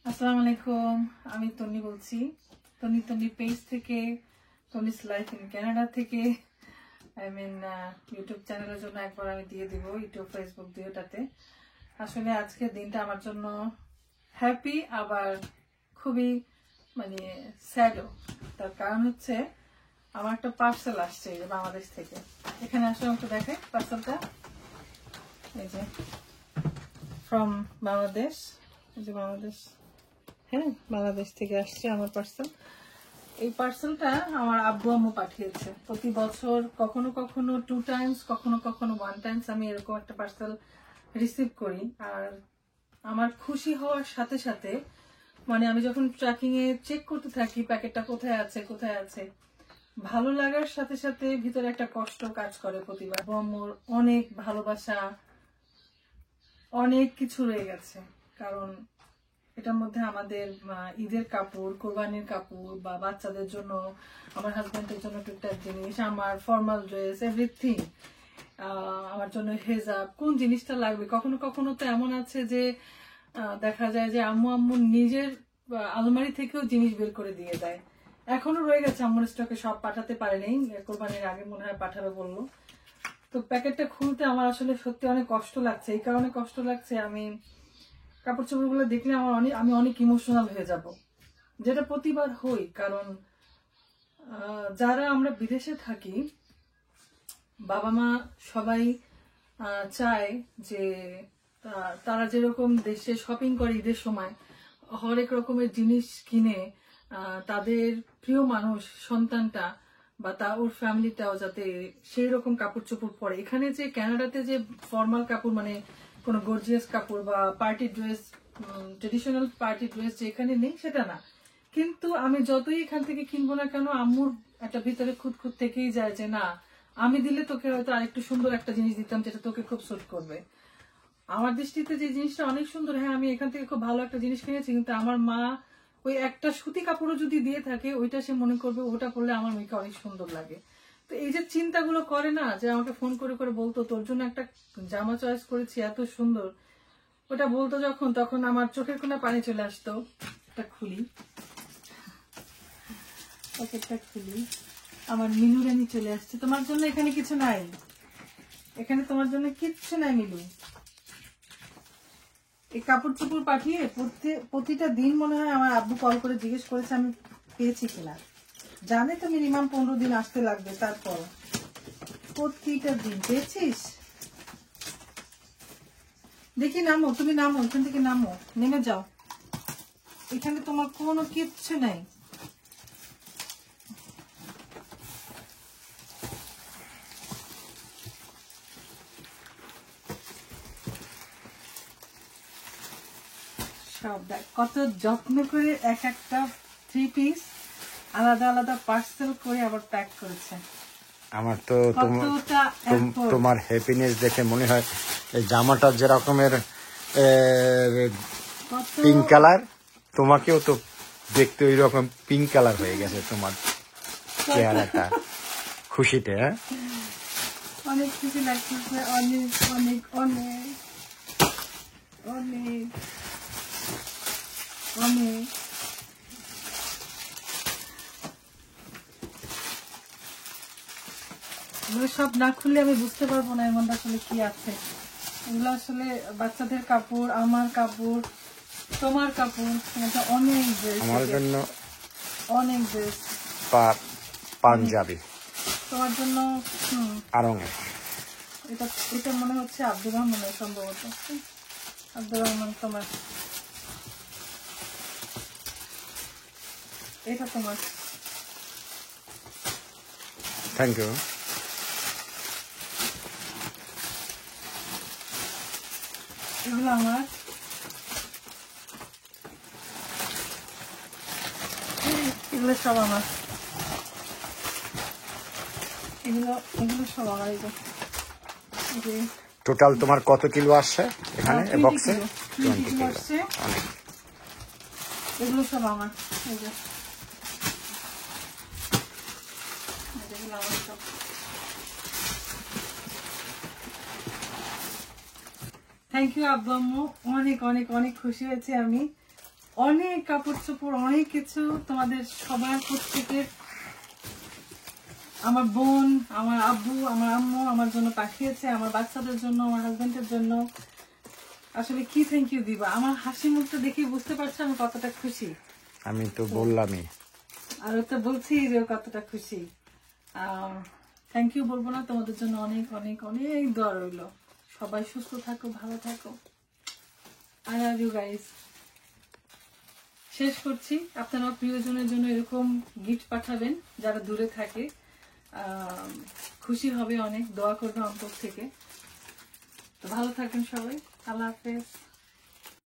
আসসালামু আলাইকুম, আমি তন্নি বলছি। তন্নি পেজ থেকে, তন্নিস লাইফ ইন কানাডা থেকে। ইউটিউব চ্যানেলের জন্য একবার আমি দিয়ে দিব, ইউটিউব ফেসবুক দুটোটাতে। আসলে আজকের দিনটা আমার জন্য হ্যাপি, আবার খুবই স্যাডও। তার কারণ হচ্ছে আমার একটা পার্সেল আসছে বাংলাদেশ থেকে। এখানে আসলে আমাকে দেখে পার্সেলটা, এই যে ফ্রম বাংলাদেশ, এই যে বাংলাদেশ, হ্যাঁ বাংলাদেশ থেকে আসছে আমার পার্সেল। এই পার্সেলটা আমার আব্বু আম্মু পাঠিয়েছে। প্রতি বছর কখনো কখনো 2 টাইমস, কখনো কখনো 1 টাইমস আমি এরকম একটা পার্সেল রিসিভ করি। আর আমার খুশি হওয়ার সাথে সাথে আমি যখন ট্র্যাকিং এ চেক করতে থাকি প্যাকেটটা কোথায় আছে, ভালো লাগার সাথে সাথে ভিতরে একটা কষ্ট কাজ করে। প্রতিবার আব্বু আম্মুর অনেক ভালোবাসা, অনেক কিছু রয়ে গেছে। কারণ এটার মধ্যে আমাদের ঈদের কাপড়, কোরবানির কাপড়, বা বাচ্চাদের জন্য, আমার হাজবেন্ডের জন্য টুকটাক জিনিস, আমার ফর্মাল ড্রেস, এভরিথিং, আমার জন্য হেজাব, কোন জিনিসটা লাগবে। কখনো কখনো তো এমন আছে যে দেখা যায় যে আম্মু নিজের আলমারি থেকেও জিনিস বের করে দিয়ে দেয়। এখনো রয়ে গেছে আম্মুর স্টকে, সব পাঠাতে পারেনি, কোরবানির আগে মনে হয় পাঠাবে বললো। তো প্যাকেটটা খুলতে আমার আসলে সত্যি অনেক কষ্ট লাগছে। এই কারণে কষ্ট লাগছে, আমি কাপড় চোপড় গুলো দেখলে আমি অনেক ইমোশনাল হয়ে যাব, যেটা প্রতিবার হই। কারণ যারা আমরা বিদেশে থাকি, বাবা মা সবাই চায় যে তারা যেরকম দেশে শপিং করে ঈদের সময় হরেক রকমের জিনিস কিনে তাদের প্রিয় মানুষ, সন্তানটা বা ওর ফ্যামিলিটাও যাতে সেই রকম কাপড় চোপড় পরে। এখানে যে কানাডাতে যে ফর্মাল কাপড়, কোনো গর্জিয়াস কাপড় বা party dress, traditional party dress যে এখানে নেই সেটা না। কিন্তু আমি যতই এখান থেকে কিনবো না কেন, আম্মুর একটা ভিতরে খুঁতখুত থেকেই যায় যে না, আমি দিলে তোকে হয়তো আরেকটু সুন্দর একটা জিনিস দিতাম যেটা তোকে খুব স্যুট করবে। আমার দৃষ্টিতে যে জিনিসটা অনেক সুন্দর, হ্যাঁ আমি এখান থেকে খুব ভালো একটা জিনিস কিনেছি, কিন্তু আমার মা ওই একটা সুতি কাপড়ও যদি দিয়ে থাকে, ওইটা সে মনে করবে ওটা পরলে আমার মেয়েকে অনেক সুন্দর লাগে। তো এই যে চিন্তাগুলো করে না, যে আমাকে ফোন করে করে বলতো তোর জন্য একটা জামা চয়েস করেছি এত সুন্দর, ওটা বলতো যখন, তখন আমার চোখের কোণে পানি চলে আসতো। এটা খুলি, প্যাকেটটা খুলি, আমার মিনু রানী চলে আসছে। তোমার জন্য এখানে কিছু নাই, এখানে তোমার জন্য কিচ্ছু নাই মিলু। এই কাপড় চোপড় পাঠিয়ে প্রতিটা দিন মনে হয় আমার আব্বু কল করে জিজ্ঞেস করেছে আমি পেয়েছি কিনা। জানে তো মিনিমাম 15 দিন আসতে লাগবে, তারপর প্রতিটা দিন পেয়েছিস। দেখি নামো, তুমি নামো, এখান থেকে নামো, নেমে যাও। এখানে তোমার কোনো কিচ্ছু নাই। সব দেখ কত যত্ন করে এক একটা 3 পিস আলাদা আলাদা পার্সেল করে আবার প্যাক করেছে। আমার তো তোমার হ্যাপিনেস দেখে মনে হয় এই জামাটা যে রকমের পিঙ্ক কালার, তোমাকেও তো দেখতে ওই রকম পিঙ্ক কালার হয়ে গেছে তোমার চেহারাটা খুশিতে। হ্যাঁ অনেক খুশি লাগতেছে, অনেক অনেক অনেক অনেক অনেক। এগুলো সব না খুললে আমি বুঝতে পারবো না এর মধ্যে আসলে কি আছে। এগুলো আসলে বাচ্চাদের কাপড়, আমার কাপড়, তোমার কাপড়, অনেক ড্রেস, আমার জন্য অনেক ড্রেস, পাঞ্জাবি তোমার জন্য। আরঙে এটা মনে হচ্ছে আব্দুর রহমানের, সম্ভবত আব্দুর রহমান। তোমার এটা তোমার, থ্যাংক ইউ। এগুলো আমার, এগুলো সব আমার, এগুলো সব আমার। এই যে টোটাল তোমার কত কিলো আসছে এখানে বক্সে? 20 কিলো আসছে। এগুলো সব আমার, এই যে এগুলো আমার সব। থ্যাংক ইউ আব্বু আম্মু, অনেক অনেক অনেক খুশি হয়েছি আমি। অনেক কাপড় চোপড়, অনেক কিছু তোমাদের সবার প্রত্যেকের, আমার বোন, আমার আব্বু, আমার আম্মু আমার জন্য পাঠিয়েছে, আমার বাচ্চাদের জন্য, আমার হাজবেন্ডের জন্য। আসলে কি থ্যাংক ইউ দিবা, আমার হাসি মুখটা দেখে বুঝতে পারছো আমি কতটা খুশি। আমি তো বললামই। আর ও তো বলছি যে ও কতটা খুশি। থ্যাংক ইউ বলবো না, তোমাদের জন্য অনেক অনেক অনেক দোয়া রইল। সবাই সুস্থ থাকো, ভালো থাকো। I love you guys. শেষ করছি, আপনারা প্রিয়জনের জন্য এরকম গিফট পাঠাবেন যারা দূরে থাকে। খুশি হবে অনেক, দোয়া করবে অন্তর থেকে। তো ভালো থাকবেন সবাই, আল্লাহ হাফেজ।